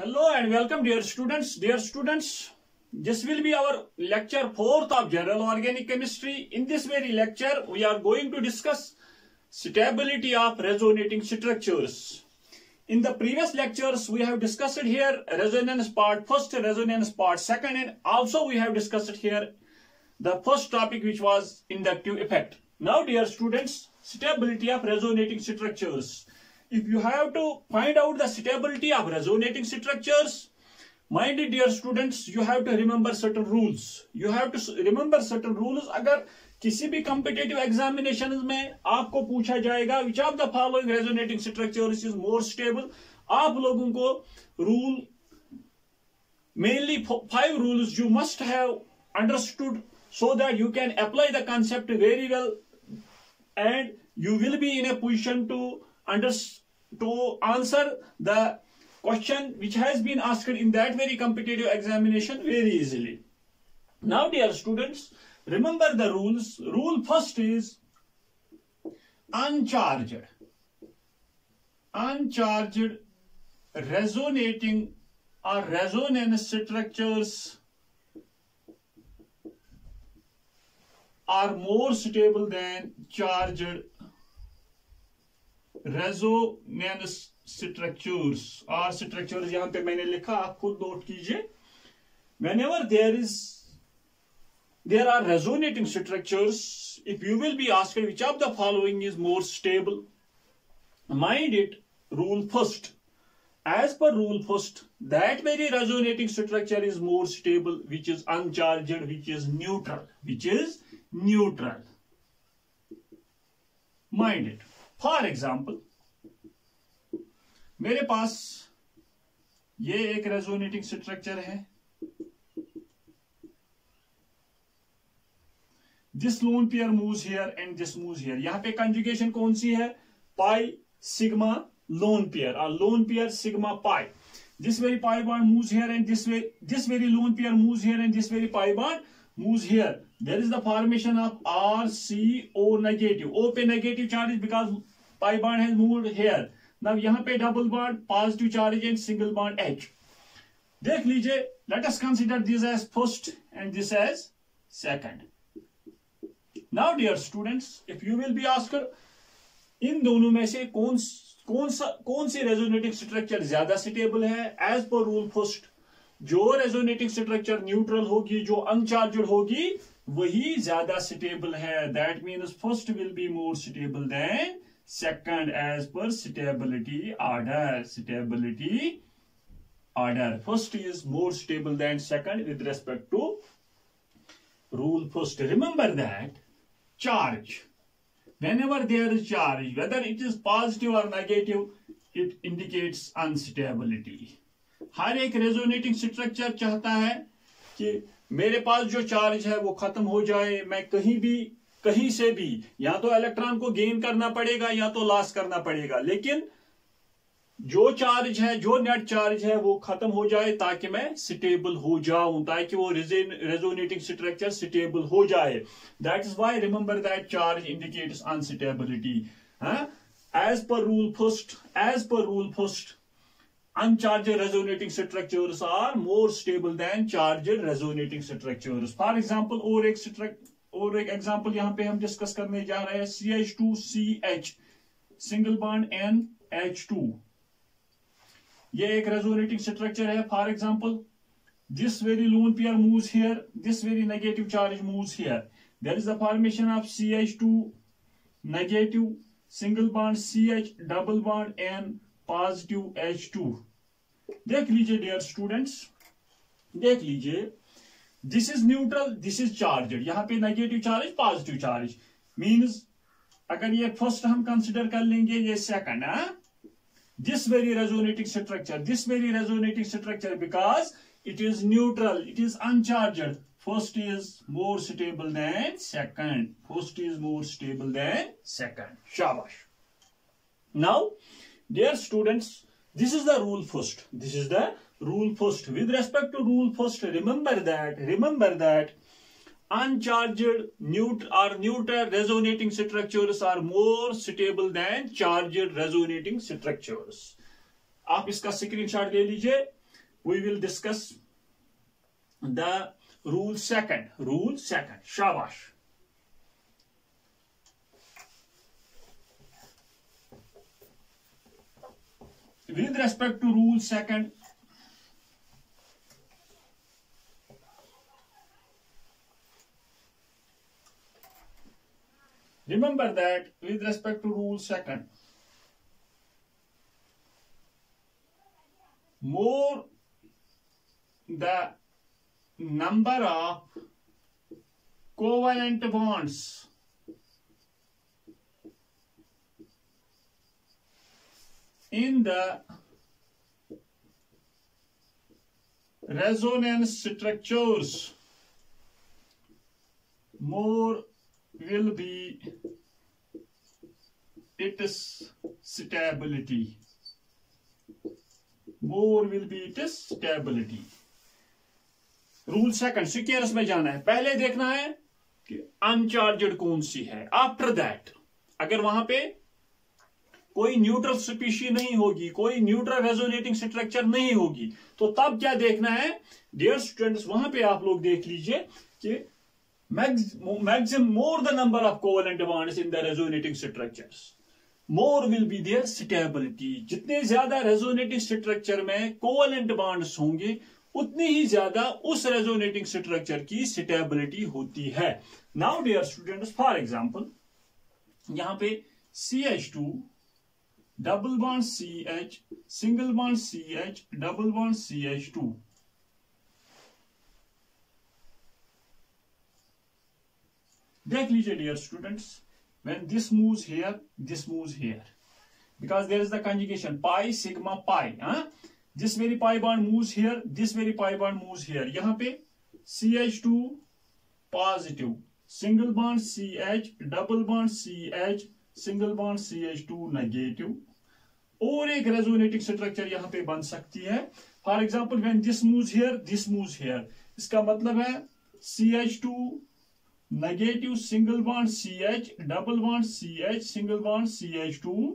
Hello and welcome dear students. Dear students, this will be our lecture 4th of General Organic Chemistry. In this very lecture, we are going to discuss stability of resonating structures. In the previous lectures, we have discussed here resonance part first, resonance part second, and also we have discussed here the first topic, which was inductive effect. Now dear students, stability of resonating structures. If you have to find out the stability of resonating structures, mind it dear students, you have to remember certain rules. You have to remember certain rules. अगर किसी भी competitive examinations में आपको पूछा जाएगा which of the following resonating structures is more stable, आप लोगों को rule mainly 5 rules you must have understood so that you can apply the concept very well and you will be in a position to answer the question which has been asked in that very competitive examination very easily. Now dear students, remember the rules. Rule first is uncharged resonating or resonance structures are more stable than charged resonance structures or structures. यहाँ पे मैंने लिखा, आप खुद note कीजिए. Whenever there are resonating structures, if you will be asked which of the following is more stable, mind it, rule first. As per rule first, that very resonating structure is more stable, which is uncharged, which is neutral. Mind it. For example, मेरे पास ये एक resonating structure है. This lone pair moves here and this moves here. यहां पे conjugation कौन सी है? पाई सिग्मा लोन पेयर और lone pair sigma pi. This very pi bond moves here and this very lone pair moves here and this very pi bond moves here. There is the formation of RCO negative. O पे negative charge because pi bond has moved here. Now यहाँ पे double bond positive charge and single bond H. देख लीजिए, let us consider this as first and this as second. Now dear students, if you will be asked, इन दोनों में से कौन सी resonating structure ज्यादा स्टेबल है? एज पर रूल फर्स्ट, जो रेजोनेटिंग स्ट्रक्चर न्यूट्रल होगी, जो अनचार्जड होगी, वही ज्यादा स्टेबल है. That means first will be more stable then second as per stability order. First is more stable than second with respect to rule first. Remember that charge, whenever there is charge, whether it is positive or negative, it indicates instability. हर एक resonating structure चाहता है कि मेरे पास जो charge है वो खत्म हो जाए, मैं कहीं से भी या तो इलेक्ट्रॉन को गेन करना पड़ेगा या तो लॉस करना पड़ेगा, लेकिन जो चार्ज है, जो नेट चार्ज है, वो खत्म हो जाए ताकि मैं स्टेबल हो जाऊं, ताकि वो रेजोनेटिंग स्ट्रक्चर स्टेबल हो जाए. That is why remember that charge indicates instability. As पर rule first uncharged resonating structures are more stable than charged resonating structures. For example, और एक एग्जांपल यहां पे हम डिस्कस करने जा रहे हैं. CH2CH single bond NH2. ये एक रेजोनेटिंग स्ट्रक्चर है. For example, this very lone pair moves here, this very negative charge moves here. There is the formation of CH2 negative single bond CH double bond N positive H2. देख लीजिए dear students, देख लीजिए, this is neutral, this is charged. यहाँ पे negative charge, positive charge. Means अगर ये first हम consider कर लेंगे, ये second. This very resonating structure because it is neutral, it is uncharged. First is more stable than second. शाबाश. Now dear students, this is the rule first. With respect to rule first, remember that uncharged neutral resonating structures are more stable than charged resonating structures. आप इसका screenshot ले लीजिए. we will discuss the rule second. Rule second. Shabash. With respect to rule second, remember that with respect to rule second, more the number of covalent bonds in the resonance structures, more will be its stability. More will be its stability. Rule second secures में जाना है, पहले देखना है कि uncharged कौन सी है. आफ्टर दैट अगर वहां पे कोई न्यूट्रल स्पीशी नहीं होगी, कोई न्यूट्रल रेजोनेटिंग स्ट्रक्चर नहीं होगी, तो तब क्या देखना है डियर स्टूडेंट्स, वहां पे आप लोग देख लीजिए कि maximum more the number of covalent bonds in the resonating structures, more will be there stability. जितने ज्यादा रेजोनेटिंग स्ट्रक्चर में कोवेलेंट बॉन्ड्स होंगे उतनी ही ज्यादा उस रेजोनेटिंग स्ट्रक्चर की स्टेबिलिटी होती है. Now dear students, for example यहां पे CH2 double bond CH, single bond CH, double bond CH2. देख लीजिए dear students, when this moves here, this moves here, because there is the conjugation pi sigma pi. This very pi bond moves here, this very pi bond moves here. यहाँ पे CH2 positive, single bond CH, double bond CH, single bond CH2 negative. और एक resonating structure यहाँ पे बन सकती है. For example, when this moves here, this moves here. इसका मतलब है CH2 negative, single bond CH, double bond CH, single bond CH2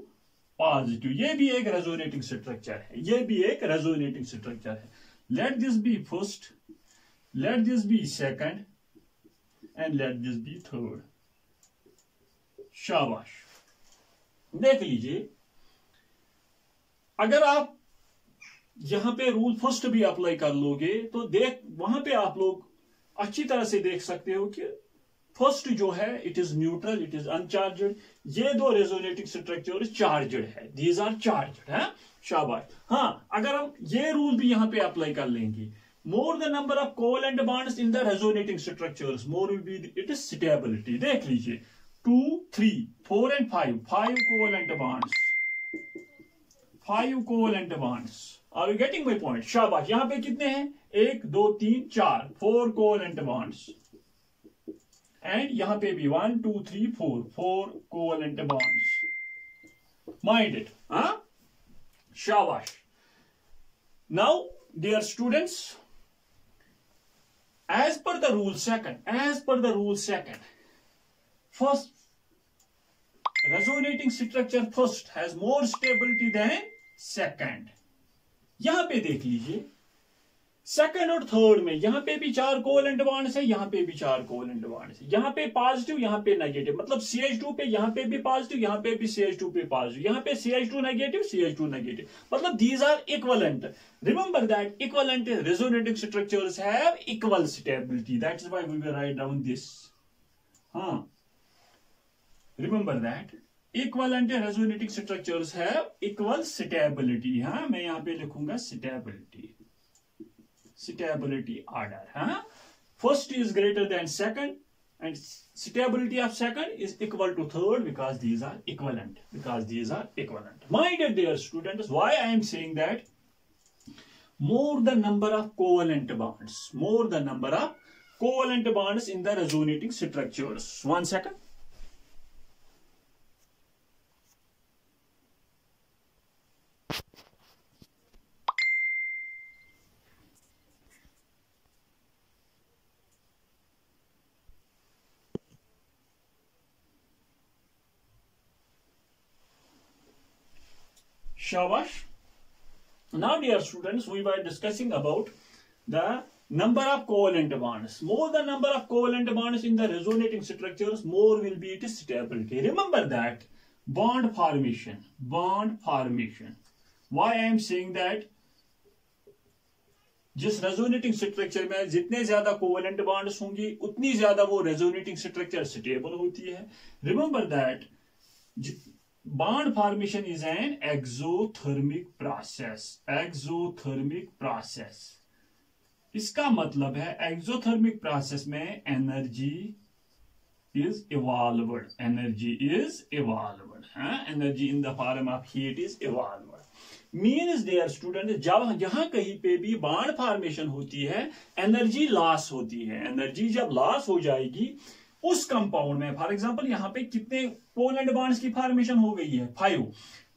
positive. ये भी एक रेजोनेटिंग स्ट्रक्चर है, ये भी एक रेजोनेटिंग स्ट्रक्चर है. Let this be first, let this be second and let this be third. शाबाश. देख लीजिए, अगर आप यहां पे रूल फर्स्ट भी अप्लाई कर लोगे तो देख वहां पे आप लोग अच्छी तरह से देख सकते हो कि फर्स्ट जो है it is neutral, it is uncharged. ये दो रेजोनेटिंग स्ट्रक्चर चार्जड है, दीज आर चार्जड है. शाबाश. हाँ, अगर हम ये रूल भी यहां पे अप्लाई कर लेंगे, more the number of covalent bonds in the resonating structures, more will be it is stability. देख लीजिए 2, 3, 4 and 5, 5 covalent bonds, 5 covalent bonds. Are you getting my point? शाबाश. यहां पे कितने हैं? 1, 2, 3, 4, 4 कोवेलेंट बॉन्ड्स. एंड यहां पे भी 1, 2, 3, 4, 4 कोवेलेंट बॉन्ड्स. Mind it. शाबाश. Now dear students, as per the rule second, first resonating structure first has more stability than second. यहां पे देख लीजिए, सेकंड और थर्ड में यहां पे भी 4 कोवेलेंट बॉन्ड्स है, यहां पे भी 4 कोवेलेंट बॉन्ड्स है. यहां पे पॉजिटिव, यहां पे नेगेटिव, मतलब CH2 पे यहां पे भी पॉजिटिव, यहां पे भी CH2 पे पॉजिटिव, यहां पे CH2 नेगेटिव, CH2 नेगेटिव, मतलब these are equivalent. Remember that equivalent resonating structures have equal stability. That is why we will write down this. Remember that equivalent resonating structures have equal stability. मैं यहां पे लिखूंगा stability. Stability order. First is greater than second and stability of second is equal to third because these are equivalent. My dear students, why I am saying that more the number of covalent bonds in the resonating structures. 1 second. शाबाश. Now dear students, we were discussing about the number of covalent bonds. More the number of covalent bonds in the resonating structures, more will be its stability. Remember that bond formation. Why I am saying that? जिस resonating structure में जितने ज्यादा covalent bonds होंगी उतनी ज्यादा वो resonating structure stable होती है. Remember that bond formation is an exothermic process. इसका मतलब है exothermic process में energy is evolved. Energy in the form of heat is evolved. Means dear student, जब जहां कहीं पे भी बॉन्ड फॉर्मेशन होती है एनर्जी लॉस होती है. एनर्जी जब लॉस हो जाएगी उस कंपाउंड में, फॉर एग्जांपल यहाँ पे कितने कोवेलेंट बॉन्ड्स की फॉर्मेशन हो गई है 5,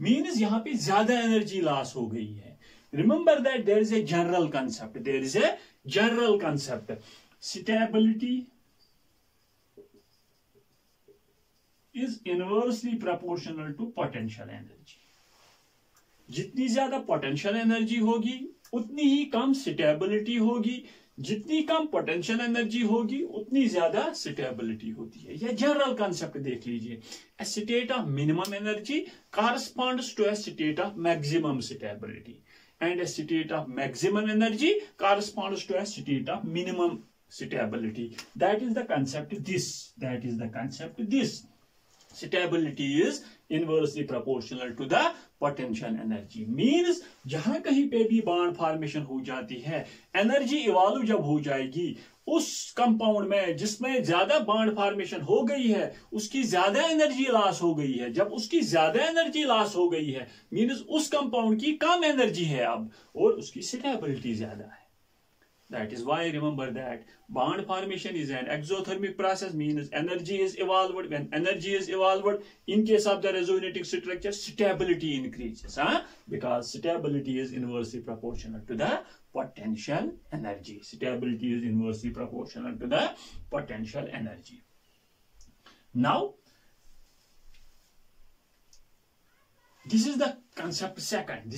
मींस यहाँ पे ज्यादा एनर्जी लॉस हो गई है. Remember that there is a general concept, stability is inversely proportional to potential energy. जितनी ज्यादा पोटेंशियल एनर्जी होगी उतनी ही कम स्टेबिलिटी होगी. जितनी कम पोटेंशियल एनर्जी होगी उतनी ज्यादा स्टेबिलिटी होती है. यह जनरल कंसेप्ट देख लीजिए. A state of minimum energy corresponds to a state of maximum stability, and a state of maximum energy corresponds to a state of minimum stability. That is the concept. This stability is inversely proportional to the potential energy. Means जहां कहीं पे भी bond formation हो जाती है, energy evolve जब हो जाएगी उस कंपाउंड में जिसमें ज्यादा बॉन्ड फॉर्मेशन हो गई है उसकी ज्यादा एनर्जी लॉस हो गई है. जब उसकी ज्यादा एनर्जी लॉस हो गई है मींस उस कंपाउंड की कम एनर्जी है अब और उसकी स्टेबिलिटी ज्यादा है. That is why remember that bond formation is an exothermic process, means energy is evolved. When energy is evolved, in case of the resonating structure, stability increases, because stability is inversely proportional to the potential energy. Now, this is the concept second.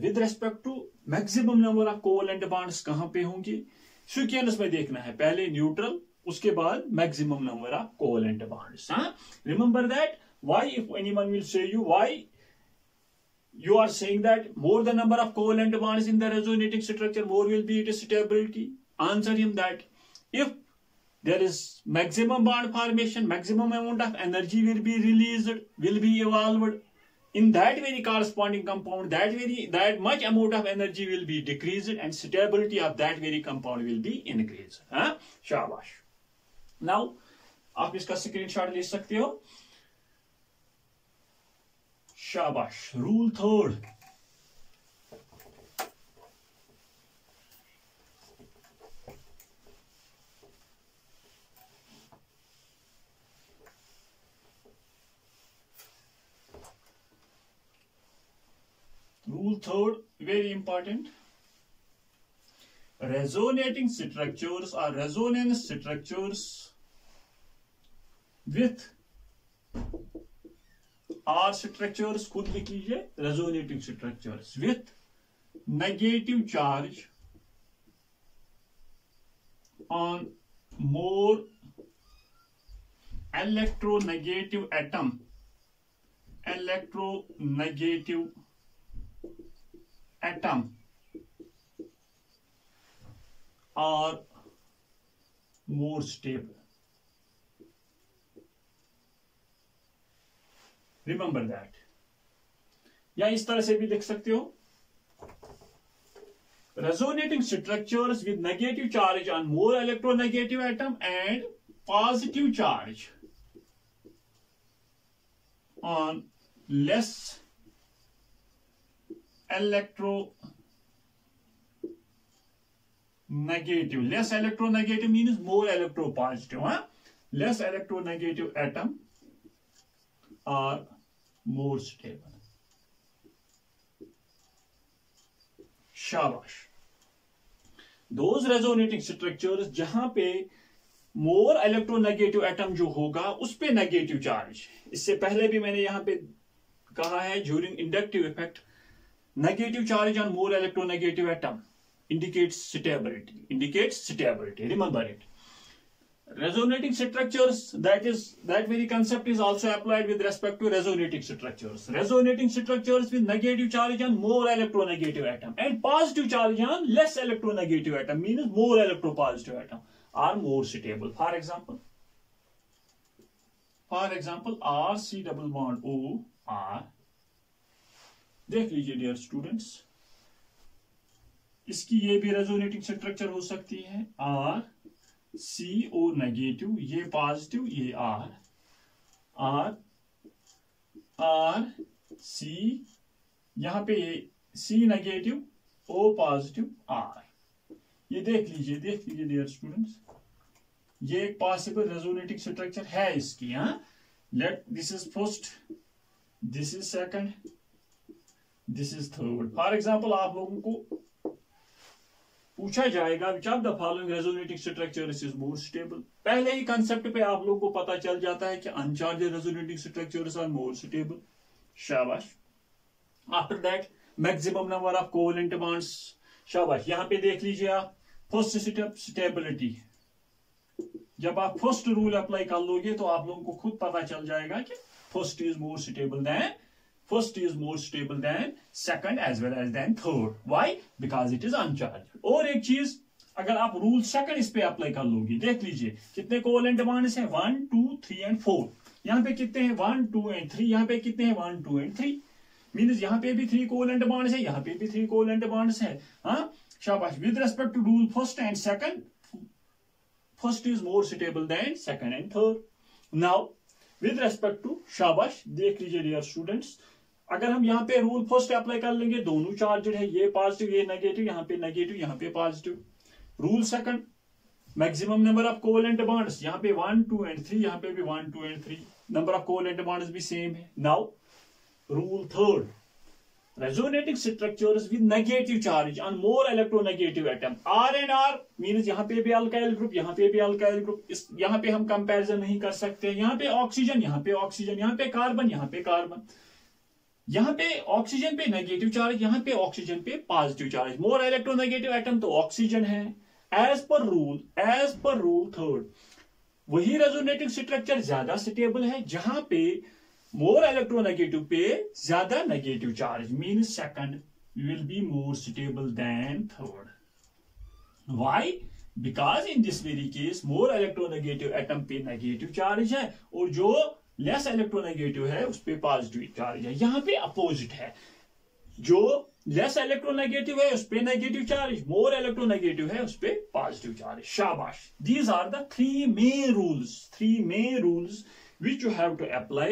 With respect to maximum number of covalent bonds कहां पे होंगे, sequence में देखना है. पहले neutral, उसके बाद maximum number of covalent bonds. Remember that. Why, if anyone will say you, why you are saying that more the number of covalent bonds in the resonating structure, more will be its stability? Answer him that if there is maximum bond formation, maximum amount of energy will be released, will be evolved. In that very corresponding compound, that much amount of energy will be decreased and stability of that very compound will be increased. शाबाश. Now, आप इसका screenshot ले सकते हो. शाबाश. Rule 3. Rule 3, very important. Resonating structures or resonance structures with R structures, खुद लिख लीजिए, resonating structures with negative charge on more electronegative atom are more stable. Remember that. या इस तरह से भी लिख सकते हो. Resonating structures with negative charge on more electronegative atom and positive charge on less electronegative. Less electronegative means more electropositive. Less electronegative atom are more stable. शाबाश. Those resonating structures जहां पे more electronegative atom जो होगा उस पे negative charge. इससे पहले भी मैंने यहां पे कहा है, during inductive effect negative charge on more electronegative atom indicates stability. Remember it. Resonating structures, that very concept is also applied with respect to resonating structures. Resonating structures with negative charge on more electronegative atom and positive charge on less electronegative atom, means more electropositive atom, are more stable. For example, R C double bond O R. देख लीजिए dear students, इसकी ये भी resonating structure हो सकती है, R C O negative, ये positive, ये R C, यहां पे ये C negative, O positive, R. ये देख लीजिए डियर स्टूडेंट्स, ये एक पॉसिबल रेजोनेटिंग स्ट्रक्चर है इसकी. Let this is first, this is second, this is third. For example आप लोगों को पूछा जाएगा which of the following resonating structures is more stable. पहले ही कंसेप्ट पे आप लोगों को पता चल जाता है कि uncharged resonating structures are more stable. शाबाश. After that maximum number of covalent bonds. शाबाश. यहां पे देख लीजिए आप, फर्स्ट स्टेप स्टेबिलिटी. जब आप फर्स्ट रूल अप्लाई कर लोगे तो आप लोगों को खुद पता चल जाएगा कि first is more stable than second as well as than third. Why? Because it is uncharged. और एक चीज, अगर आप रूल सेकंड इस पे अप्लाई कर लोगे, देख लीजिए कितने कोवेलेंट बॉन्ड्स हैं, 1 2 3 एंड 4. यहाँ पे कितने हैं, 1 2 एंड 3. यहाँ पे कितने हैं, 1 2 एंड 3. मीन्स यहाँ पे भी 3 कोवेलेंट बॉन्ड्स है, यहाँ पे भी 3 कोवेलेंट बॉन्ड्स है. हाँ, शाबाश. With respect to rule first and second, first is more suitable than second and third. Now with respect to, शाबाश, देख लीजिए डियर स्टूडेंट्स, अगर हम यहाँ पे रूल फर्स्ट अप्लाई कर लेंगे, दोनों चार्ज है, ये पॉजिटिव ये नेगेटिव, यहाँ पे नेगेटिव यहाँ पे positive. Rule second, maximum number of covalent bonds, यहाँ पे 1 2 एंड 3, यहाँ पे भी 1 2 and 3, number of covalent bonds भी सेम है. Now rule third, resonating structures with negative charge on more electronegative atom. R and R means यहाँ पे भी alkyl group, यहाँ पे भी alkyl group. यहाँ पे हम कंपैरिजन नहीं कर सकते. यहाँ पे ऑक्सीजन, यहाँ पे ऑक्सीजन, यहाँ पे कार्बन, यहाँ पे कार्बन. यहाँ पे ऑक्सीजन पे नेगेटिव चार्ज, यहाँ पे ऑक्सीजन पे positive charge. More electronegative atom तो ऑक्सीजन है. एज पर रूल थर्ड, वही रेजोनेटिंग स्ट्रक्चर ज्यादा स्टेबल है जहां पे मोर इलेक्ट्रोनेगेटिव पे ज्यादा negative charge, mean second will be more stable then third. Why? Because in this very case more electronegative atom पे नेगेटिव चार्ज है और जो लेस इलेक्ट्रोनेगेटिव है उस पे पॉजिटिव चार्ज है. यहां पे अपोजिट है, जो लेस इलेक्ट्रोनेगेटिव है उस पे नेगेटिव चार्ज, मोर इलेक्ट्रोनेगेटिव है उस पे पॉजिटिव चार्ज. शाबाश. These are the three main rules which you have to apply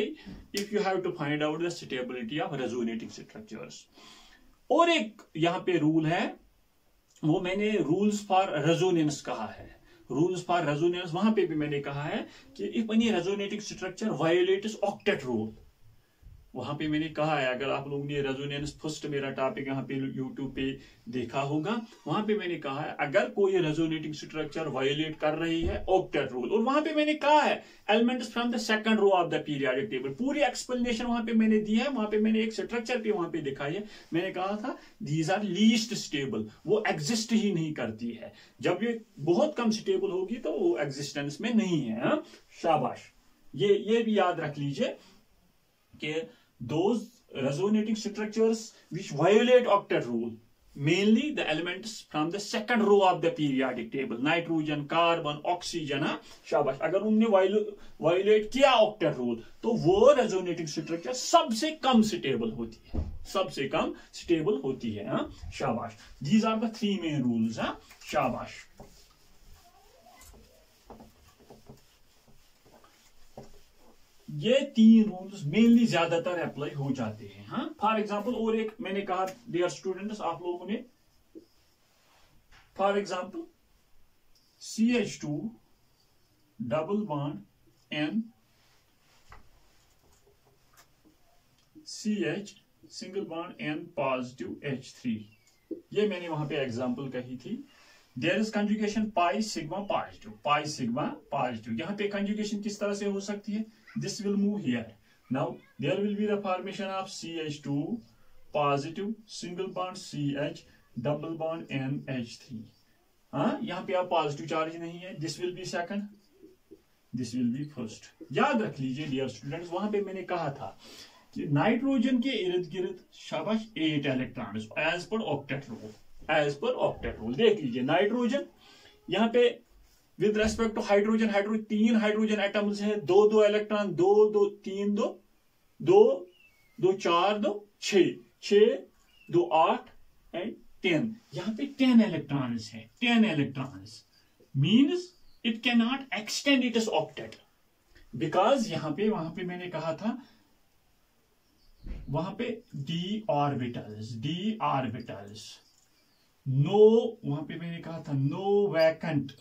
if you have to find out the stability of resonating structures. और एक यहाँ पे रूल है, वो मैंने रूल्स फॉर रेजोनेंस कहा है. रूल्स फॉर रेजोनेंस, वहां पे भी मैंने कहा है कि if any resonating structure violates octet rule, वहां पे मैंने कहा है, अगर आप लोगों ने रेजोनेंस फर्स्ट मेरा टॉपिक यहाँ पे यूट्यूब पे देखा होगा, वहां पे मैंने कहा है अगर कोई रेजोनेटिंग स्ट्रक्चर वायोलेट कर रही है ऑक्टेट रूल, और वहां पे मैंने कहा है elements from the second row of the periodic table. पूरी एक्सप्लेनेशन वहां पे मैंने दी है. वहां पे मैंने एक स्ट्रक्चर पे वहां पे दिखाई है. मैंने कहा था दीज आर लीस्ट स्टेबल, वो एग्जिस्ट ही नहीं करती है. जब ये बहुत कम स्टेबल होगी तो वो एग्जिस्टेंस में नहीं है. शाबाश. ये भी याद रख लीजिए कि those resonating structures which violate octet rule, mainly the elements from the second row of the periodic table, nitrogen, carbon, oxygen. शाबाश. अगर उनने violate किया octet rule तो वो resonating structure सबसे कम stable होती है. शाबाश. These are the three main rules. शाबाश. ये 3 रूल्स मेनली ज्यादातर अप्लाई हो जाते हैं. हाँ, फॉर एग्जाम्पल, और एक मैंने कहा डियर स्टूडेंट्स, आप लोगों ने for example CH2 double bond N CH single bond N positive H3, ये मैंने वहां पे एग्जाम्पल कही थी. There is conjugation pi sigma positive. यहाँ पे कंजुगेशन किस तरह से हो सकती है? This will move here. Now there will be the formation of CH2 positive single bond CH double bond NH3। हाँ, यहाँ पे आप पॉजिटिव चार्ज नहीं है, this will B second, this will B first. याद रख लीजिए डियर स्टूडेंट्स, वहां पे मैंने कहा था कि नाइट्रोजन के इर्द गिर्द शाबाश 8 इलेक्ट्रॉन एज पर ऑक्टेट रूल, एज पर ऑक्टेट रूल। देख लीजिए नाइट्रोजन यहाँ पे विद रेस्पेक्ट टू हाइड्रोजन, तीन हाइड्रोजन एटम्स है, 2 इलेक्ट्रॉन, 2 3 2 2 2 4 2 6 2 8 एंड 10। यहाँ पे 10 इलेक्ट्रॉन्स है, 10 electrons means it can not extend it is octet, because यहाँ पे वहां पे मैंने कहा था, वहां पे d ऑर्बिटल्स नो, वहां पे मैंने कहा था no vacant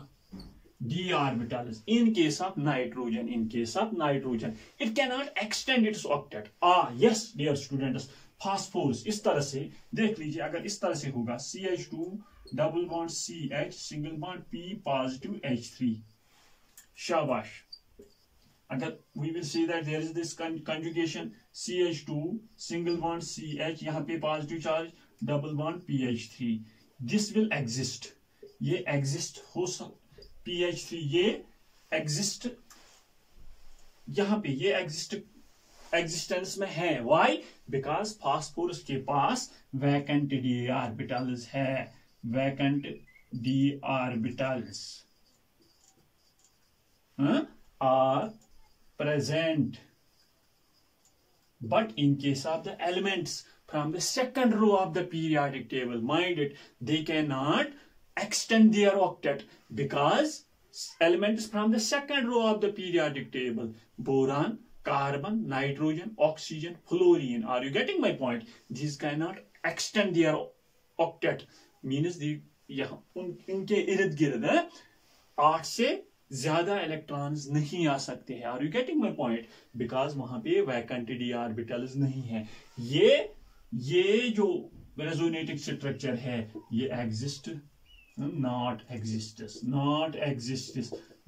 d orbitals in case of nitrogen, it can not extend its octet. Yes dear students, phosphorus इस तरह से देख लीजिए, अगर इस तरह से होगा CH2 double bond CH single bond P positive H3, शाबाश। अगर we will see that there is this conjugation CH2 single bond CH, यहाँ पे positive charge double bond PH3, this will exist, ये exist हो PH3 ये exist, यहाँ पे ये existence में है। why? because फास्फोरस के पास वैकेंट d ऑर्बिटल्स है, vacant d orbitals are present, but in case of the elements from the second row of the periodic table, mind it, they cannot extend their octet because elements from the second row of the periodic table, boron, carbon, nitrogen, oxygen, fluorine, are you getting my point? These cannot extend their octet, means the इनके इर्द गिर्द 8 से ज्यादा electrons नहीं आ सकते हैं। Are you getting my point? Because वहां पे वैकेंट d ऑर्बिटल्स नहीं है। ये जो रेजोनेटिंग स्ट्रक्चर है ये exist, not exist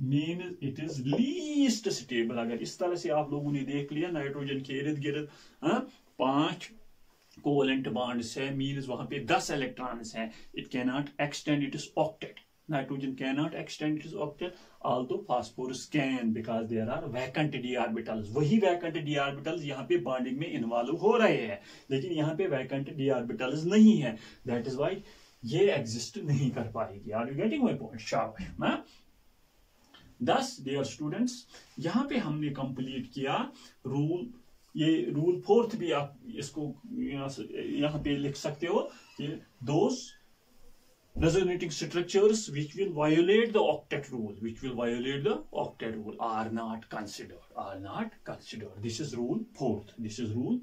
mean it is least stable. अगर इस तरह से आप लोगों ने देख लिया नाइट्रोजन के इर्द गिर्द 5 कोवेलेंट बॉन्ड्स है, मीन्स वहां पे 10 इलेक्ट्रॉन्स हैं, it can not extend it is octet. Nitrogen cannot extend its octet, although phosphorus can because there are vacant d orbitals. वही vacant d orbitals यहाँ पे bonding में involve हो रहे हैं, लेकिन यहाँ पे vacant d orbitals नहीं है, that is why ये exist नहीं कर पाएगी। Are you getting my point? शाबाश ना। Thus dear students, यहाँ पे हमने complete किया रूल, ये रूल 4th भी आप इसको यहाँ पे लिख सकते हो कि those resonating structures which will violate the octet rule, are not considered. This is rule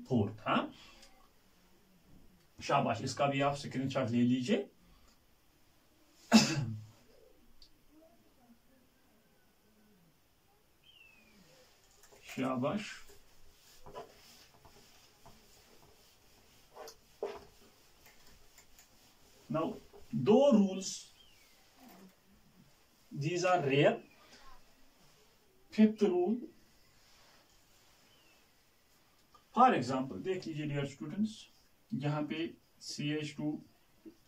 4th, हाँ। शाबाश, इसका भी आप स्क्रीनशॉट ले लीजिए। शाबाश। Now दो rules, these are rare। 5th rule, for example देख लीजिए डियर स्टूडेंट्स, यहाँ पे CH2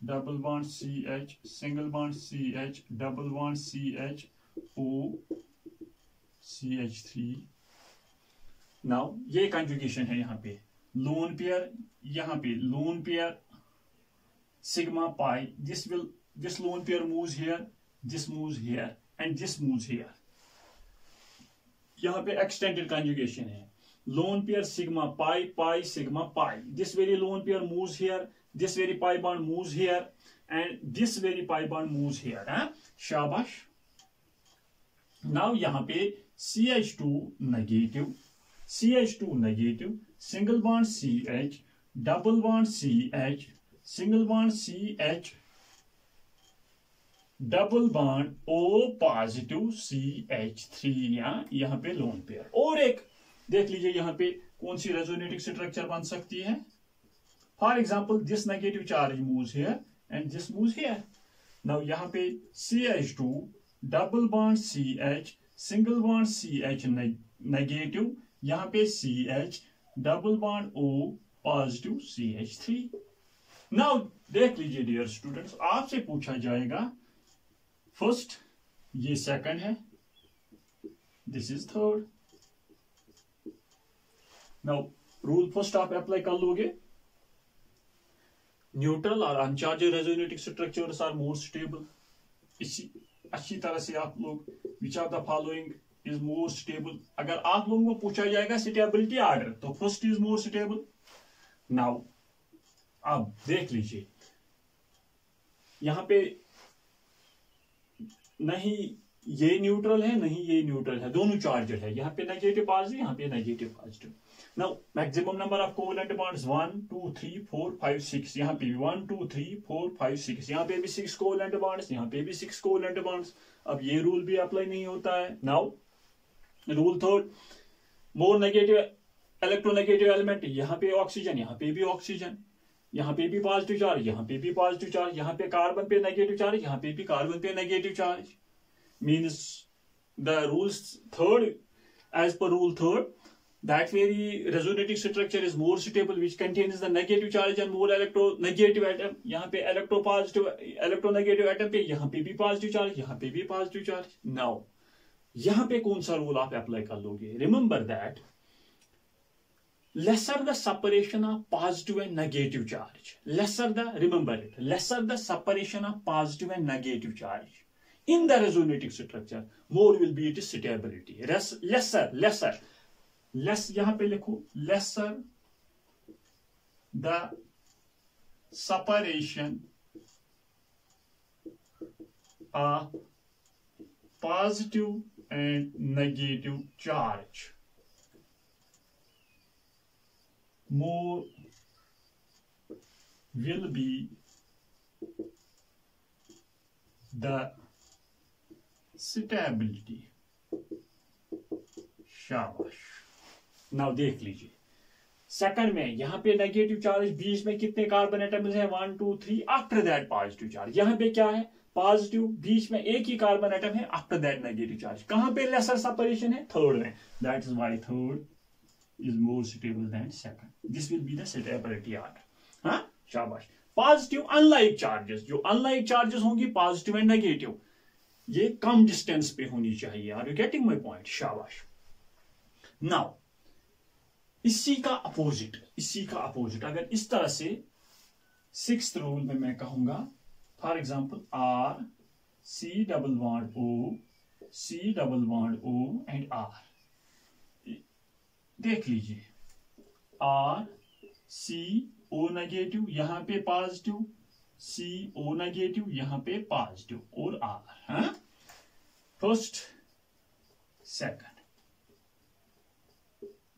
double bond CH single bond CH double bond CH O CH3। Now ये कंजुगेशन है, यहाँ पे लोन पेयर, यहाँ पे lone pair sigma pi, this lone pair moves here, this moves here and this moves here। यहाँ पे extended conjugation है, lone pair sigma pi sigma pi, this very lone pair moves here, this very pi bond moves here and this very pi bond moves here, हाँ? शाबाश। now यहाँ पे CH2 negative single bond CH double bond CH single bond CH double bond O positive CH3, यहाँ पे loan pair. और एक देख लीजिए यहाँ पे कौन सी रेजोनेटिंग स्ट्रक्चर बन सकती है। For example this negative charge moves here and this moves here. Now यहाँ पे CH2 double bond CH single bond CH negative, यहाँ पे CH double bond O positive CH3। Now देख लीजिए डियर स्टूडेंट्स, आपसे पूछा जाएगा फर्स्ट, ये सेकंड है, this is third. Now rule first आप अप्लाई कर लोगे, न्यूट्रल और uncharged resonating structures are more stable. इसी अच्छी तरह से आप लोग which of the following is more stable, अगर आप लोगों को पूछा जाएगा स्टेबिलिटी ऑर्डर तो first is more stable. Now अब देख लीजिए, यहां पे नहीं ये न्यूट्रल है नहीं ये न्यूट्रल है, दोनों चार्जड है, यहाँ पे नेगेटिव पॉजिटिव, यहाँ पे negative positive. Now maximum number of covalent bonds 1 2 3 4 5 6, यहाँ पे भी 1 2 3 4 5 6, यहाँ पे भी 6 कोवेलेंट बॉन्ड्स, यहाँ पे भी 6 कोवेलेंट बॉन्ड्स। अब ये रूल भी अप्लाई नहीं होता है। Now rule third, more negative electronegative element, यहाँ पे ऑक्सीजन, यहाँ पे भी ऑक्सीजन, यहाँ पे भी पॉजिटिव चार्ज, यहाँ पे भी पॉजिटिव चार्ज, यहाँ पे कार्बन पे नेगेटिव चार्ज, यहाँ पे भी कार्बन पे negative charge. Means the rules third, as per rule third, that very resonating structure is more stable which contains the negative charge and more electronegative atom। यहाँ पे electronegative atom पे यहाँ पे भी पॉजिटिव चार्ज, यहाँ पे भी पॉजिटिव चार्ज। नाउ यहाँ पे कौन सा रूल आप अप्लाई कर लोगे? Remember that lesser the separation of positive and negative charge, remember it, lesser the separation of positive and negative charge in the resonating structure, more will be its stability। less यहां पे लिखो, lesser the separation of positive and negative charge, more will be the stability। शाबाश। Now देख लीजिए, second में यहां पे negative charge, बीच में कितने कार्बन एटम्स हैं? 1 2 3, आफ्टर दैट पॉजिटिव चार्ज। यहां पे क्या है? पॉजिटिव, बीच में एक ही कार्बन एटम है, आफ्टर दैट नेगेटिव चार्ज। कहां पे लेसर सेपरेशन है? थर्ड में। That is why third is more stable than second. This will be the stability order। हाँ, शाबाश। पॉजिटिव अनलाइक चार्जेस, जो अनलाइक चार्जेस होंगी पॉजिटिव एंड नेगेटिव, ये कम डिस्टेंस पे होनी चाहिए। Are you getting my point? शाबाश। नाउ इसी का अपोजिट अगर इस तरह से सिक्स्थ रूल में मैं कहूंगा, for example R C double bond O C double bond O and R, देख लीजिए, R C O नेगेटिव, यहां पे पॉजिटिव, C O नेगेटिव, यहां पे पॉजिटिव, और R। फर्स्ट सेकंड,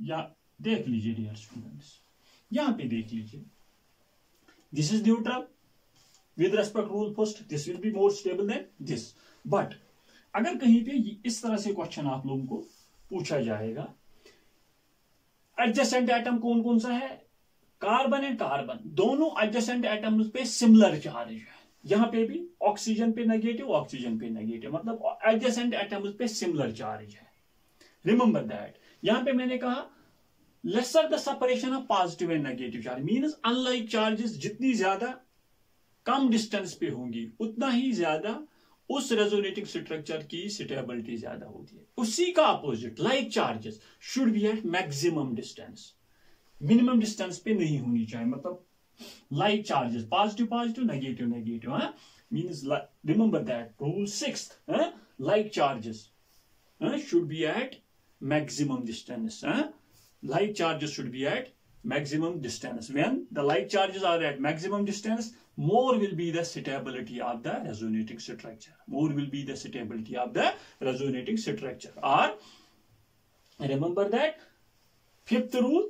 या देख लीजिए डियर स्टूडेंट्स, यहां पे देख लीजिए, this is neutral with respect rule first, this will be more stable then this. But अगर कहीं पे इस तरह से क्वेश्चन आप लोगों को पूछा जाएगा, एडजेसेंट एटम कौन कौन सा है? कार्बन एंड कार्बन, दोनों एडजेसेंट एटम्स पे सिमिलर चार्ज है। यहां पे भी ऑक्सीजन पे नेगेटिव, ऑक्सीजन पे नेगेटिव, मतलब एडजेसेंट एटम्स पे सिमिलर चार्ज है। रिमेंबर दैट, यहां पे मैंने कहा lesser the separation of positive and negative charge, means unlike charges जितनी ज्यादा कम डिस्टेंस पे होंगी उतना ही ज्यादा उस रेजोनेटिंग स्ट्रक्चर की स्टेबिलिटी ज्यादा होती है। उसी का opposite like charges should be at maximum distance, minimum distance पे नहीं होनी चाहिए। मतलब like charges positive positive negative negative, means remember that rule sixth, like charges should be at maximum distance। Like charges should be at maximum distance. When the like charges are at maximum distance, more will be the stability of the resonating structure. More will be the stability of the resonating structure. Or remember that fifth rule,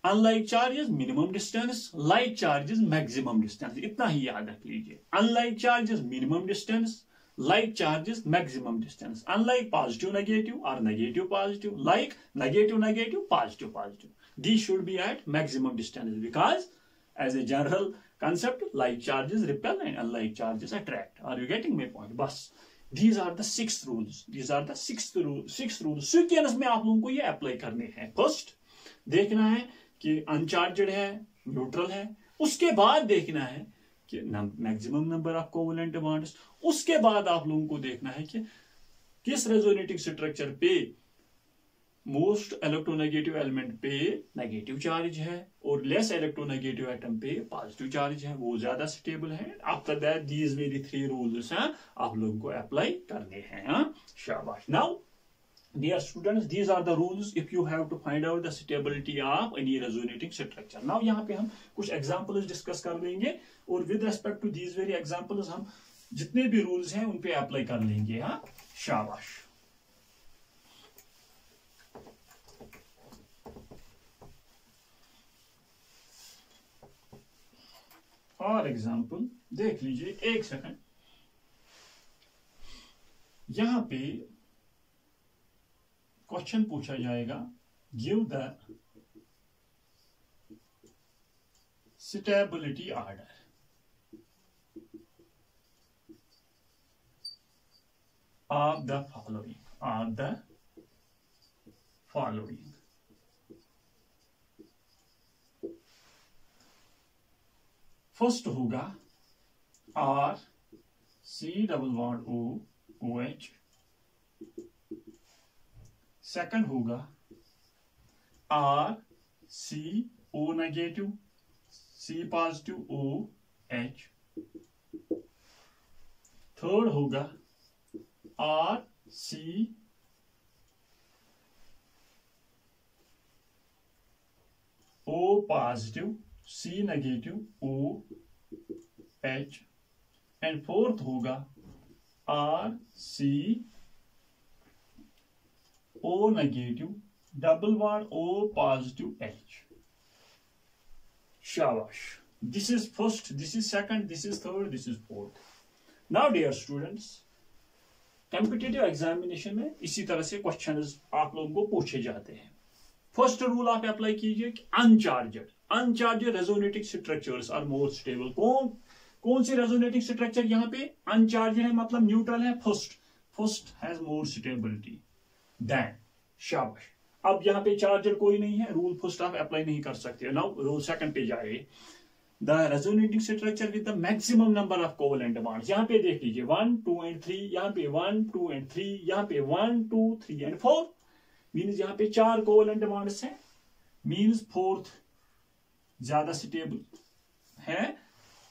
unlike charges minimum distance, like charges maximum distance. इतना ही याद रख लीजिए। Unlike charges minimum distance, like charges maximum distance, unlike positive negative or negative positive, like negative negative positive positive, these should be at maximum distance, because as a general concept like charges repel and unlike charges attract। Are you getting my point? बस these are the six rules, these are the six rules sequence में आप लोगों को ये apply करने हैं। First देखना है कि अनचार्जड है, न्यूट्रल है। उसके बाद देखना है कि maximum number of covalent bonds. उसके बाद आप लोगों को देखना है कि किस रेजोनेटिंग स्ट्रक्चर पे मोस्ट इलेक्ट्रोनेगेटिव एलिमेंट पे नेगेटिव चार्ज है और लेस इलेक्ट्रोनेगेटिव एटम पे पॉजिटिव चार्ज है, वो ज्यादा स्टेबल है। आफ्टर दैट दीज मेरी 3 रूल्स हैं, आप लोगों को अप्लाई करने हैं। शाबाश। Now dear students, these are the rules if you have to find out the stability of any resonating structure. Now यहाँ पे हम कुछ examples discuss कर लेंगे और with respect to these very examples हम जितने भी rules हैं उन पे apply कर लेंगे। हाँ, शाबाश। फॉर एग्जाम्पल देख लीजिए, एक सेकंड, यहां पे क्वेश्चन पूछा जाएगा, give the stability order of the following. First होगा R C double bond O O H, second होगा R C O negative C positive O H, third होगा R C O positive C negative O H, and fourth होगा R C O negative double bond O positive H. शाबाश। This is first, this is second, this is third, this is fourth. Now dear students, competitive examination में इसी तरह से questions आप लोगों को पूछे जाते हैं। फर्स्ट रूल आप अप्लाई कीजिए कि uncharged resonating structures are more stable. कौन सी रेजोनेटिंग स्ट्रक्चर यहाँ पे अनचार्जड है, मतलब न्यूट्रल है? First has more stability then. शाबाश। अब यहाँ पे चार्जर कोई नहीं है, रूल फर्स्ट आप अप्लाई नहीं कर सकते। नाउ रूल सेकंड पे जाए, the resonating structure with the maximum number of covalent bonds. यहाँ पे देख लीजिए 1 2 and 3, यहाँ पे 1 2 and 3, यहाँ पे 1 2 3 and 4, मीन्स यहाँ पे 4 कोवेलेंट बॉन्ड्स हैं, मीन्स फोर्थ ज्यादा स्टेबल है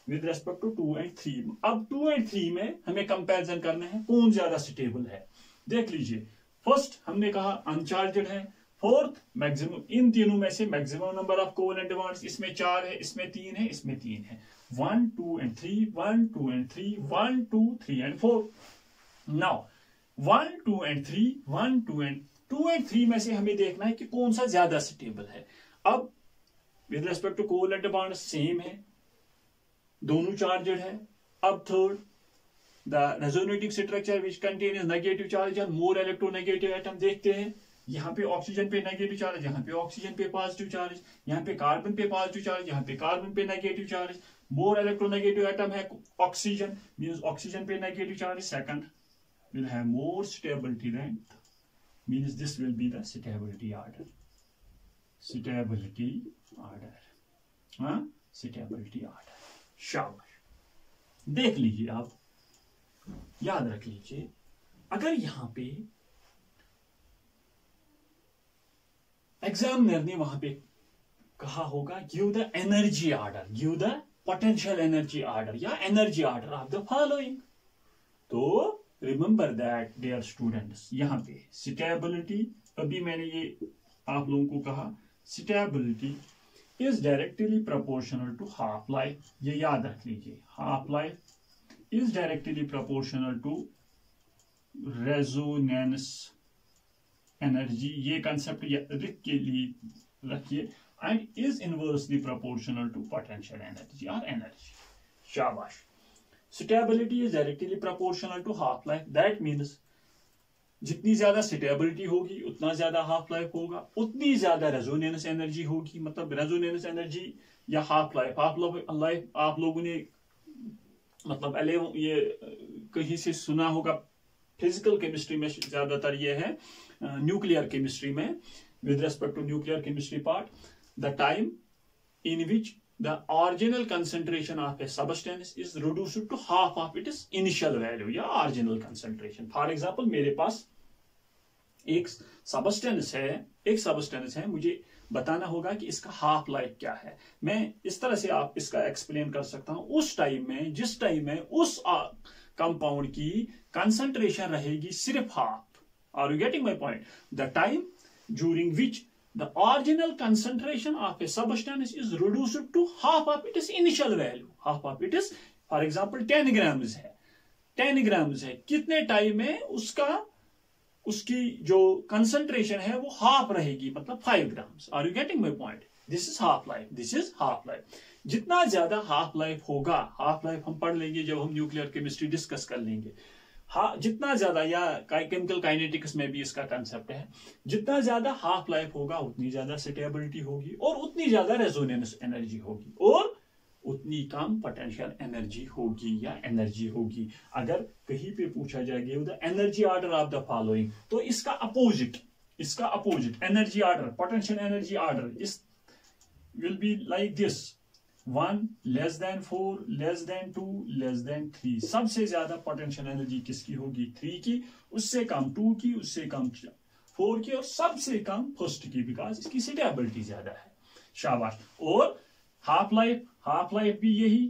विद रेस्पेक्ट टू 2 and 3। अब 2 and 3 में हमें कंपैरिजन करना है कौन ज्यादा स्टेबल है। देख लीजिए, फर्स्ट हमने कहा अनचार्जड है, फोर्थ मैक्सिमम, इन तीनों में से maximum number of covalent bonds, इसमें 4 है, इसमें 3 है, इसमें 3 है। 1 2 and 3, 1 2 and 3, 1 2 3 and 4। Now 1 2 and 3, 1 2 and 3 में से हमें देखना है कि कौन सा ज्यादा स्टेबल है। अब with respect to covalent bond same है, दोनों चार्जड है। अब third, the resonating structure which contains negative charge और मोर इलेक्ट्रोनेगेटिव एटम। देखते हैं यहाँ पे ऑक्सीजन पे नेगेटिव चार्ज, यहाँ पे ऑक्सीजन पे पॉजिटिव चार्ज, यहाँ पे कार्बन पे पॉजिटिव चार्ज, यहाँ पे कार्बन पे negative charge. More electronegative atom है ऑक्सीजन, मींस ऑक्सीजन पे negative charge. Second will have more stability then, means this will be the stability order. Stability order, हाँ, stability order. शाबाश। देख लीजिए, आप याद रख लीजिए, अगर यहां पे एग्जामिनर ने वहां पे कहा होगा give the energy order, give the potential energy order या energy order of the following, तो रिमेंबर दैट डियर स्टूडेंट्स, यहां पे स्टेबिलिटी, अभी मैंने ये आप लोगों को कहा, stability is directly proportional to half life. ये याद रख लीजिए, half life is directly proportional to resonance energy. ये कंसेप्ट लिख के लिए रखिए, and is inversely proportional to potential energy और एनर्जी। शाबाश। Stability is directly proportional to half life, that means जितनी ज्यादा स्टेबिलिटी होगी उतना ज्यादा हाफ लाइफ होगा, उतनी ज्यादा रेजोनेंस एनर्जी होगी। मतलब रेजोनेंस एनर्जी या हाफ लाइफ आप लोगों ने मतलब ये कहीं से सुना होगा, फिजिकल केमिस्ट्री में ज्यादातर ये है, न्यूक्लियर केमिस्ट्री में, with respect to nuclear chemistry part, the time in which the original concentration of a substance is reduced to half of its initial value या original concentration. For example, मेरे पास एक substance है, मुझे बताना होगा कि इसका हाफ लाइफ क्या है. मैं इस तरह से आप इसका एक्सप्लेन कर सकता हूं. उस टाइम में, जिस टाइम में उस कंपाउंड की कंसंट्रेशन रहेगी सिर्फ half. Are you getting my point? The time during which the original concentration of a substance is reduced to half of its initial value. Half of it is, for example, 10 grams है. 10 grams है. कितने time में उसकी जो concentration है वो half रहेगी, मतलब 5 grams. Are you getting my point? This is half life. This is half life. जितना ज्यादा हाफ लाइफ होगा, हाफ लाइफ हम पढ़ लेंगे जब हम न्यूक्लियर केमिस्ट्री डिस्कस कर लेंगे. हाँ, जितना ज्यादा, या केमिकल काइनेटिक्स में भी इसका कंसेप्ट है, जितना ज्यादा हाफ लाइफ होगा उतनी ज्यादा स्टेबिलिटी होगी और उतनी ज्यादा रेजोनेंस एनर्जी होगी और उतनी कम पोटेंशियल एनर्जी होगी या एनर्जी होगी. अगर कहीं पे पूछा जाएगा the energy order of the following, तो इसका opposite energy order, potential energy order इस will be like this: 1 less than 4 less than 2 less than 3. सबसे ज्यादा पोटेंशियल एनर्जी किसकी होगी? 3 की, उससे कम 2 की, उससे कम 4 की और सबसे कम फर्स्ट की, बिकॉज इसकी स्टेबिलिटी ज्यादा है. शाबाश. और हाफ लाइफ भी यही,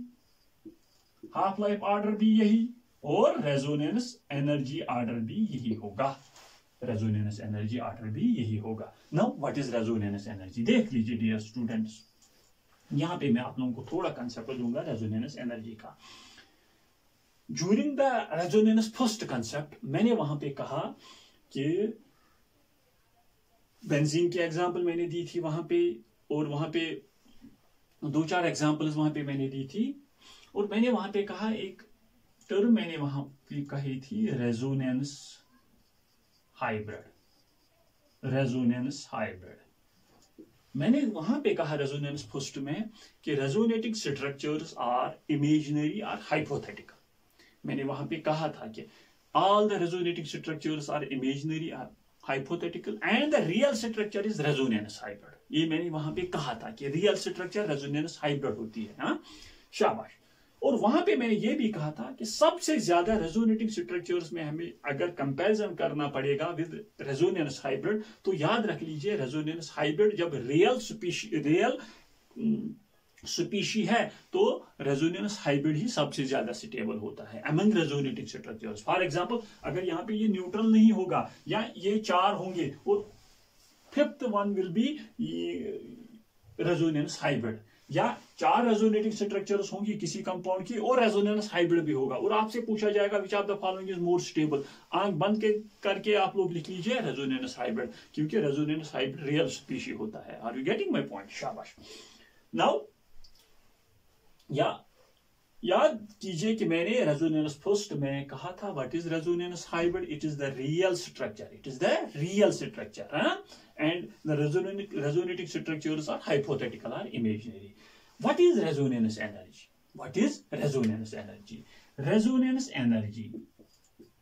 हाफ लाइफ ऑर्डर भी यही और रेजोनेंस एनर्जी ऑर्डर भी यही होगा. रेजोनेंस एनर्जी ऑर्डर भी यही होगा. Now what is resonance energy? देख लीजिए डियर स्टूडेंट्स, यहां पे मैं आप लोगों को थोड़ा कंसेप्ट दूंगा रेजोनेंस एनर्जी का. During the resonance first concept मैंने वहां पे कहा कि बेंजीन की एग्जांपल मैंने दी थी वहां पे, और वहां पे 2-4 एग्जांपल्स वहां पे मैंने दी थी, और मैंने वहां पे कहा एक टर्म मैंने वहां पे कही थी, रेजोनेंस हाइब्रिड. मैंने वहां पे कहा रेजोनेंस फर्स्ट में कि रेजोनेटिंग स्ट्रक्चर्स आर इमेजिनरी और हाइपोथेटिकल. मैंने वहां पे कहा था कि all the resonating structures are imaginary और hypothetical and the real structure is resonance hybrid. ये मैंने वहां पे कहा था कि रियल स्ट्रक्चर रेजोनेंस हाइब्रिड होती है. हाँ, शाबाश. और वहां पे मैंने ये भी कहा था कि सबसे ज्यादा रेजोनेटिंग स्ट्रक्चर्स में हमें अगर कंपैरिजन करना पड़ेगा विद रेजोनेंस हाइब्रिड, तो याद रख लीजिए रेजोनेंस हाइब्रिड जब रियल स्पीशी है तो रेजोनेंस हाइब्रिड ही सबसे ज्यादा स्टेबल होता है among resonating structures. For example, अगर यहाँ पे ये न्यूट्रल नहीं होगा या ये 4 होंगे और 5th one will be resonance hybrid, या 4 रेजोनेटिंग स्ट्रक्चर्स होंगी किसी कंपाउंड की और रेजोनेंस हाइब्रिड भी होगा, और आपसे पूछा जाएगा which of the following is more stable. आंख बंद करके आप लोग लिख लीजिए रेजोनेंस हाइब्रिड, क्योंकि रेजोनेंस हाइब्रिड रियल स्पीशी होता है. Are you getting my point? शाबाश. नाउ याद कीजिए कि मैंने रेजोनेंस फर्स्ट में कहा था what is resonance hybrid? It is the real structure. And the resonating structures are hypothetical or imaginary. What is resonance energy? Resonance energy,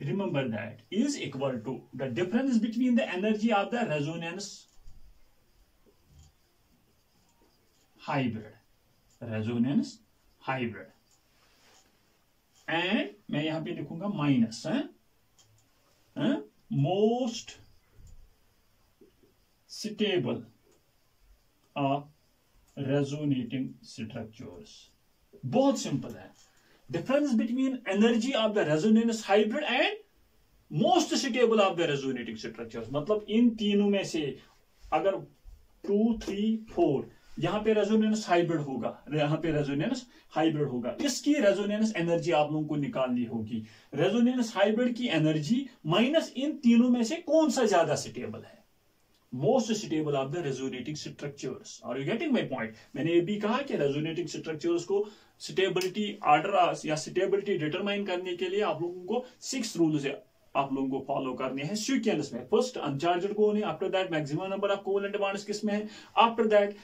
remember that, is equal to the difference between the energy of the resonance hybrid and मैं यहां पे लिखूंगा minus most stable of resonating structures. बहुत simple है. Difference between energy of the resonance hybrid and most stable of the resonating structures. मतलब इन तीनों में से अगर 2, 3, 4 यहां पे रेजोनेंस हाइब्रिड होगा, इसकी रेजोनेंस एनर्जी आप लोगों को निकालनी होगी. रेजोनेंस हाइब्रिड की एनर्जी माइनस इन तीनों में से कौन सा ज्यादा स्टेबल है? Most stable of the resonating structures. Are you getting my point? मैंने ये भी कहा कि रेजोनेटिंग स्ट्रक्चर्स को स्टेबिलिटी ऑर्डर या स्टेबिलिटी डिटरमाइन करने के लिए आप लोगों को 6 रूल्स आप लोगों को फॉलो करने हैं सीक्वेंस में. फर्स्ट अनचार्जड कौन है, after that maximum number of covalent bonds किसमें है, after that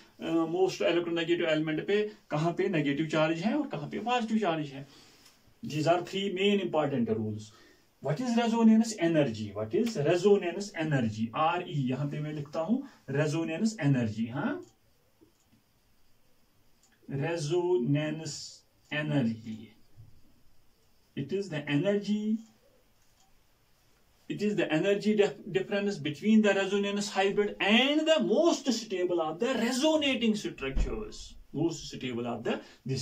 most electronegative element पे कहां पे नेगेटिव चार्ज है और कहां पे पॉजिटिव चार्ज है. These are 3 main important rules. What is resonance energy? RE यहां पे मैं लिखता हूं resonance energy. हाँ, resonance energy. It is the energy difference between the resonance hybrid and the most stable of the resonating structures. This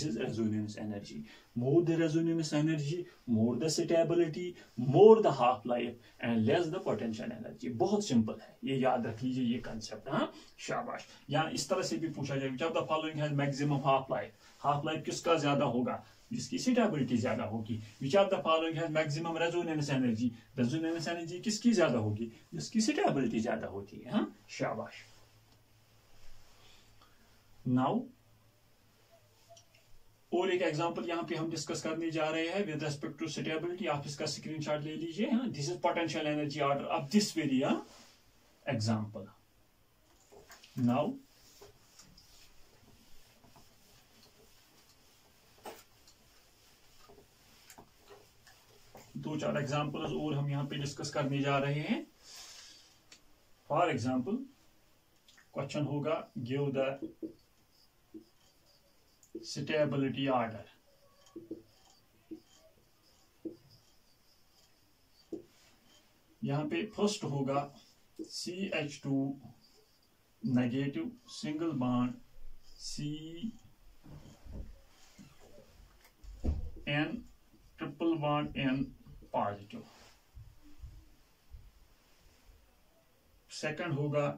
is resonance energy. More the resonance energy, more the stability, more the half life, and less the potential energy. बहुत simple है, ये याद रख लीजिए ये concept. हाँ, शाबाश. यहाँ इस तरह से भी पूछा जाए, which of the following has maximum half life? Half life किसका ज्यादा होगा? जिसकी स्टेबिलिटी ज्यादा होगी. Which of the following has maximum resonance energy? Resonance energy किसकी ज्यादा होगी? जिसकी स्टेबिलिटी ज्यादा होती है. हाँ, शाबाश. नाउ और एक एग्जांपल यहां पे हम डिस्कस करने जा रहे हैं विद रेस्पेक्ट टू स्टेबिलिटी. आप इसका स्क्रीनशॉट ले लीजिए. This is potential energy order of this very example. Now दो चार एग्जांपल्स और हम यहां पे डिस्कस करने जा रहे हैं. फॉर एग्जांपल क्वेश्चन होगा, गिव द स्टेबिलिटी ऑर्डर. यहां पे फर्स्ट होगा CH2 negative single bond CN triple bond N positive. Second होगा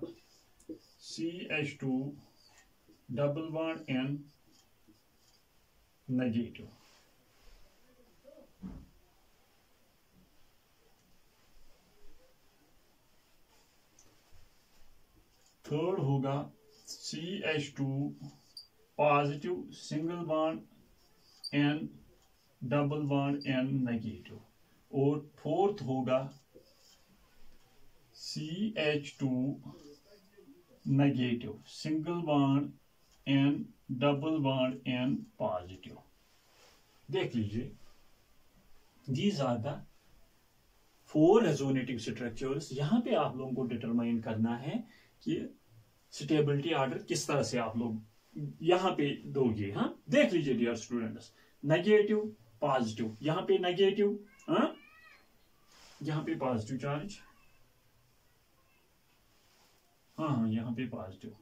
CH2 double bond N negative. Third होगा CH2 positive single bond N double bond N negative. और fourth होगा CH2 negative single bond N double bond N positive. देख लीजिए, these are the 4 resonating structures. यहां पे आप लोगों को डिटरमाइन करना है कि स्टेबिलिटी ऑर्डर किस तरह से आप लोग यहां पे दोगे. हाँ, देख लीजिए डियर स्टूडेंट्स, नेगेटिव पॉजिटिव, यहां पे नेगेटिव, यहां पे पॉजिटिव चार्ज. हाँ, यहां पे पॉजिटिव.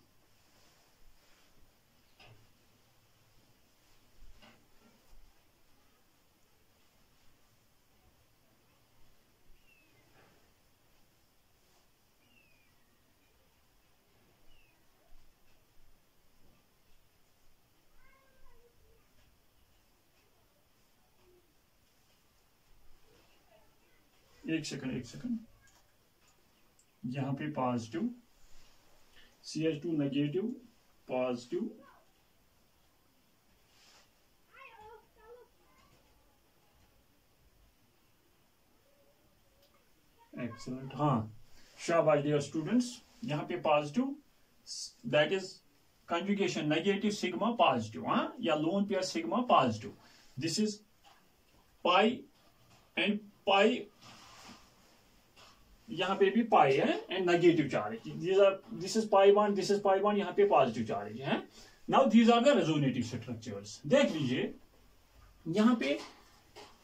एक सेकंड. यहां पे positive, CH2 negative positive, excellent. हाँ, शाबाश डियर स्टूडेंट्स. यहां पे positive, that is conjugation negative sigma positive. हाँ, या lone pair sigma positive. This is pi and pi, यहां पे भी पाई है and negative charge. This is pi bond, this is pi bond, यहां पे पॉजिटिव चार्ज है. Now these are the resonative structures. देख लीजिए, यहां पे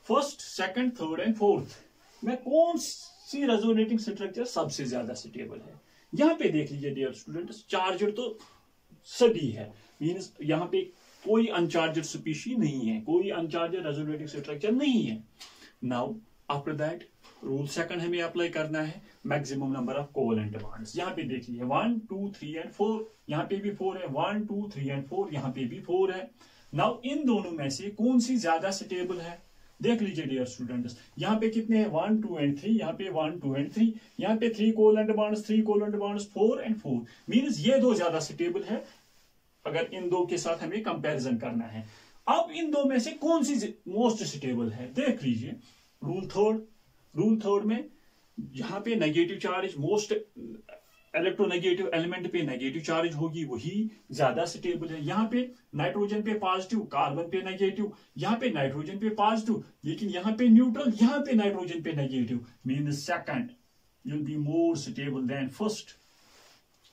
first, second, third and fourth में कौन सी रेजोनेटिंग स्ट्रक्चर सबसे ज्यादा स्टेबल है. यहां पे देख लीजिए डियर स्टूडेंट्स, चार्जर तो सभी है, मींस यहां पे कोई अनचार्जर स्पीशी नहीं है, कोई अनचार्जर रेजोनेटिंग स्ट्रक्चर नहीं है. Now after that rule second हमें अप्लाई करना है, maximum number of covalent bonds. यहां पे देख लीजिए 1 2 3 एंड 4, यहां पे भी 4 है. 1 2 3 एंड 4, यहां पे भी 4 है. नाउ इन दोनों में से कौन सी ज्यादा स्टेबल है? देख लीजिए डियर स्टूडेंट्स, यहां पे कितने हैं? 1 2 एंड 3, यहां पे 1 2 एंड 3, यहां पे 3 covalent bonds, 3 covalent bonds, 4 and 4. Means ये दो ज्यादा स्टेबल है अगर इन दो के साथ हमें कंपैरिजन करना है. अब इन दो में से कौन सी मोस्ट स्टेबल है? देख लीजिए रूल थर्ड में यहां पे negative charge, most electronegative element पे नेगेटिव चार्ज होगी, वही ज्यादा स्टेबल है. यहाँ पे नाइट्रोजन पे पॉजिटिव, कार्बन पे नेगेटिव, यहाँ पे नाइट्रोजन पे पॉजिटिव, लेकिन यहाँ पे न्यूट्रल, यहाँ पे नाइट्रोजन पे negative. Mean second will be more stable then first.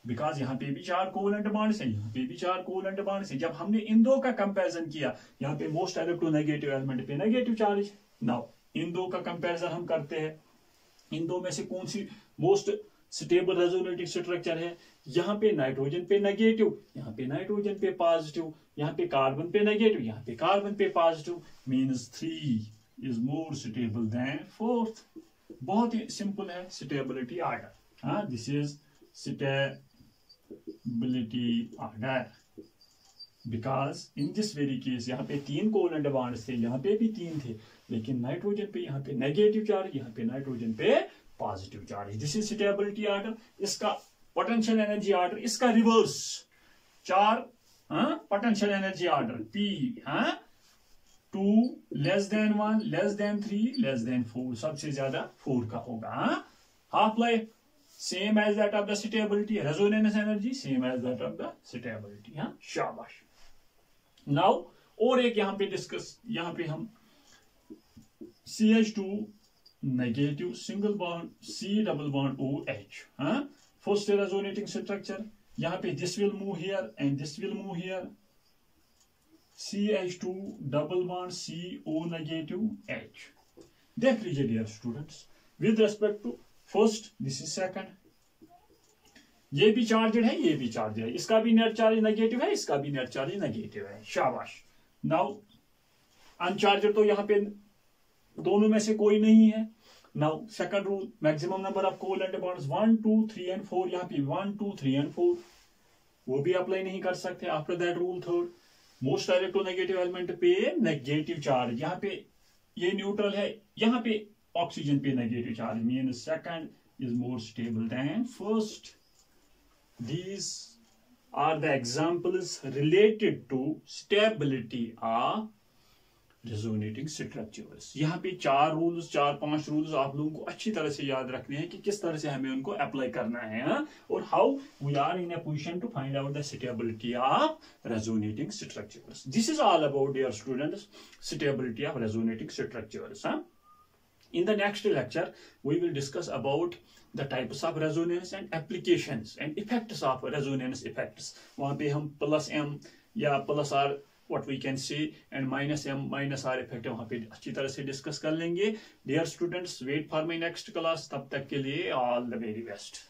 Because यहाँ पे भी 4 कोवेलेंट बॉन्ड्स हैं, यहाँ पे भी 4 कोवेलेंट बॉन्ड्स हैं। जब हमने इन दो का कंपैरिजन किया, यहाँ पे मोस्ट इलेक्ट्रोनेगेटिव एलिमेंट पे नेगेटिव चार्ज। नाउ इन दो का कंपैरिजन हम करते हैं, इन दो में से कौन सी मोस्ट स्टेबल रेजोनेटिंग स्ट्रक्चर है। यहाँ पे नाइट्रोजन पे नेगेटिव, यहाँ पे नाइट्रोजन पे पॉजिटिव, यहाँ पे कार्बन पे नेगेटिव, यहाँ पे कार्बन पे positive, means 3 is more stable then 4th। बहुत ही सिंपल है स्टेबिलिटी ऑर्डर। हाँ, this is stability order because in this very case यहाँ पे 3 कोवेलेंट बॉन्ड्स थे, यहाँ पे भी 3 थे, लेकिन नाइट्रोजन पे यहाँ पे नेगेटिव चार्ज, यहाँ पे नाइट्रोजन पे positive charge. This is stability order. इसका पोटेंशियल एनर्जी ऑर्डर, इसका reverse 4 potential energy order P 2 less than 1 less than 3 less than 4, सबसे ज्यादा 4 का होगा। Half life same as that of the stability, resonance energy same as that of the stability. शाबाश। Now और एक यहाँ पे डिस्कस, यहाँ पे हम CH2 negative single bond C double bond OH, first resonating structure. यहाँ पे this will move here and this will move here, CH2 double bond CO negative H। देख लीजिए dear students, with respect to first this is second, ये भी charged है, ये भी charge है, इसका भी नेट चार्ज नेगेटिव है, इसका भी नेट चार्ज नेगेटिव है। शाबाश। नाउ अनचार्जड तो यहाँ पे दोनों में से कोई नहीं है। Now second rule, maximum number of covalent bonds 1 2 3 and 4, यहाँ पे 1 2 3 एंड 4, वो भी अप्लाई नहीं कर सकते। After that rule third, most electronegative element पे नेगेटिव चार्ज, यहाँ पे ये न्यूट्रल है, यहाँ पे ऑक्सीजन पे negative charge, means second is more stable then first. These are the examples related to stability of resonating structures। यहाँ पे 4 रूल्स, 4-5 रूल्स आप लोगों को अच्छी तरह से याद रखने हैं कि किस तरह से हमें उनको अप्लाई करना है, और how we are in a position to find out the stability of resonating structures. This is all about dear students stability of resonating structures. In the next lecture, we will discuss about the types of resonance and applications and effects of resonance effects। वहाँ पे हम +M या +R what we can say and -M -R effect वहाँ पे अच्छी तरह से discuss कर लेंगे। Dear students, wait for my next class। तब तक के लिए all the very best।